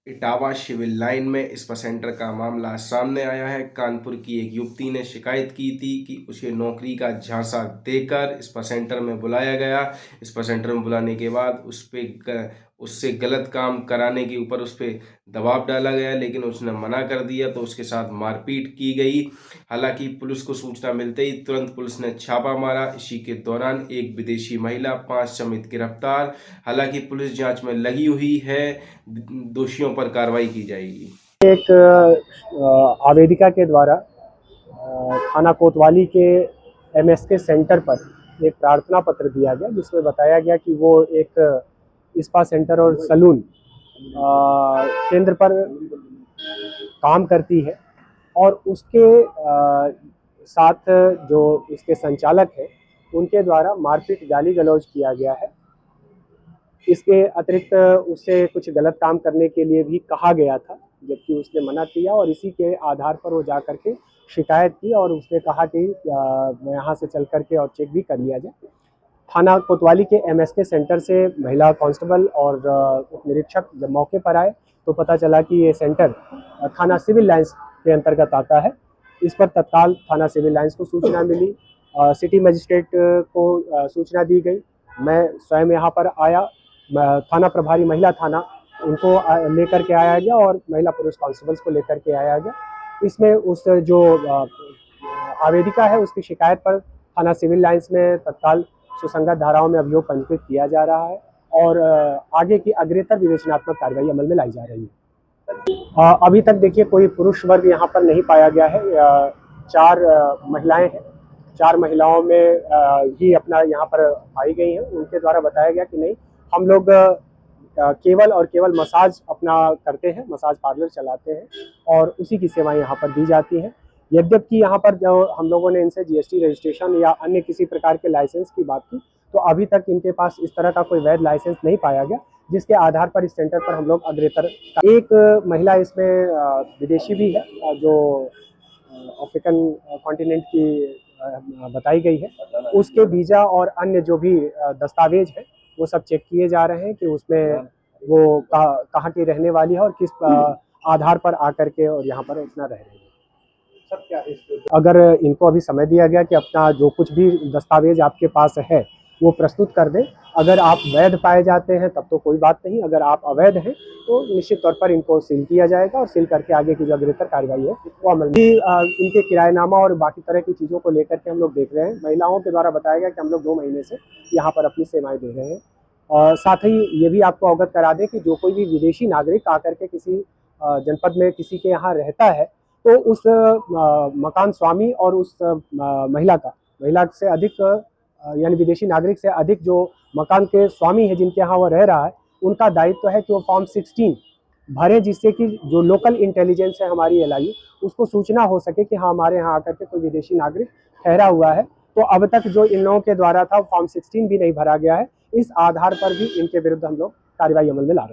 Etawah civil line में spa centre का मामला सामने आया है। कानपुर की एक युवती ने शिकायत की थी कि उसे नौकरी का झांसा देकर स्पा सेंटर में बुलाया गया। स्पा सेंटर में बुलाने के बाद उससे गलत काम कराने के ऊपर उस पर दबाव डाला गया, लेकिन उसने मना कर दिया तो उसके साथ मारपीट की गई। हालांकि पुलिस को सूचना मिलते ही तुरंत पुलिस ने छापा मारा। इसी के दौरान एक विदेशी महिला 5 समेत गिरफ्तार। हालांकि पुलिस जांच में लगी हुई है, दोषियों पर कार्रवाई की जाएगी। एक आवेदिका के द्वारा थाना कोतवाली के एमएसके सेंटर पर एक प्रार्थना पत्र दिया गया, जिसमें बताया गया कि वो एक स्पा सेंटर और सैलून केंद्र पर काम करती है और उसके साथ जो इसके संचालक हैं उनके द्वारा मारपीट गाली गलौज किया गया है। इसके अतिरिक्त उससे कुछ गलत काम करने के लिए भी कहा गया था, जबकि उसने मना किया और इसी के आधार पर वो जा करके शिकायत की और उसने कहा कि यहाँ से चल करके और चेक भी कर लिया जाए। थाना कोतवाली के एमएसके सेंटर से महिला कांस्टेबल और उप निरीक्षक जब मौके पर आए तो पता चला कि ये सेंटर थाना सिविल लाइंस के अंतर्गत आता है। इस पर तत्काल थाना सिविल लाइंस को सूचना मिली, सिटी मजिस्ट्रेट को सूचना दी गई। मैं स्वयं यहाँ पर आया, थाना प्रभारी महिला थाना उनको लेकर के आया गया और महिला पुरुष कांस्टेबल्स को लेकर के आया गया। इसमें उस जो आवेदिका है उसकी शिकायत पर थाना सिविल लाइंस में तत्काल सुसंगत धाराओं में अभियोग पंजीकृत किया जा रहा है और आगे की अग्रेतर विवेचनात्मक कार्रवाई अमल में लाई जा रही है। अभी तक देखिए कोई पुरुष वर्ग यहाँ पर नहीं पाया गया है। 4 महिलाएं हैं, 4 महिलाओं में ही अपना यहाँ पर आई गई हैं। उनके द्वारा बताया गया कि नहीं, हम लोग केवल और केवल मसाज अपना करते हैं, मसाज पार्लर चलाते हैं और उसी की सेवाएं यहाँ पर दी जाती हैं। यद्यपि यहाँ पर जो हम लोगों ने इनसे जीएसटी रजिस्ट्रेशन या अन्य किसी प्रकार के लाइसेंस की बात की तो अभी तक इनके पास इस तरह का कोई वैध लाइसेंस नहीं पाया गया, जिसके आधार पर इस सेंटर पर हम लोग अग्रेतर। एक महिला इसमें विदेशी भी है जो अफ्रीकन कॉन्टिनेंट की बताई गई है। उसके वीजा और अन्य जो भी दस्तावेज है वो सब चेक किए जा रहे हैं कि उसमें वो कहाँ की रहने वाली है और किस आधार पर आकर के और यहाँ पर इतना रह रही है। अगर इनको अभी समय दिया गया कि अपना जो कुछ भी दस्तावेज आपके पास है वो प्रस्तुत कर दें। अगर आप वैध पाए जाते हैं तब तो कोई बात नहीं, अगर आप अवैध हैं तो निश्चित तौर पर इनको सील किया जाएगा और सील करके आगे की जो अग्रेतर कार्रवाई है वो अमल में। इनके किराएनामा और बाकी तरह की चीज़ों को लेकर के हम लोग देख रहे हैं। महिलाओं के द्वारा बताया गया कि हम लोग 2 महीने से यहाँ पर अपनी सेवाएं दे रहे हैं। और साथ ही ये भी आपको अवगत करा दें कि जो कोई भी विदेशी नागरिक आकर के किसी जनपद में किसी के यहाँ रहता है तो उस मकान स्वामी और उस महिला से अधिक यानी विदेशी नागरिक से अधिक जो मकान के स्वामी है जिनके यहाँ वो रह रहा है, उनका दायित्व है कि वो फॉर्म 16 भरें, जिससे कि जो लोकल इंटेलिजेंस है हमारी एलआईयू उसको सूचना हो सके कि हाँ हमारे यहाँ आकर के कोई विदेशी नागरिक ठहरा हुआ है। तो अब तक जो इन लोगों के द्वारा था फॉर्म 16 भी नहीं भरा गया है। इस आधार पर भी इनके विरुद्ध हम लोग कार्रवाई अमल में ला रहे हैं।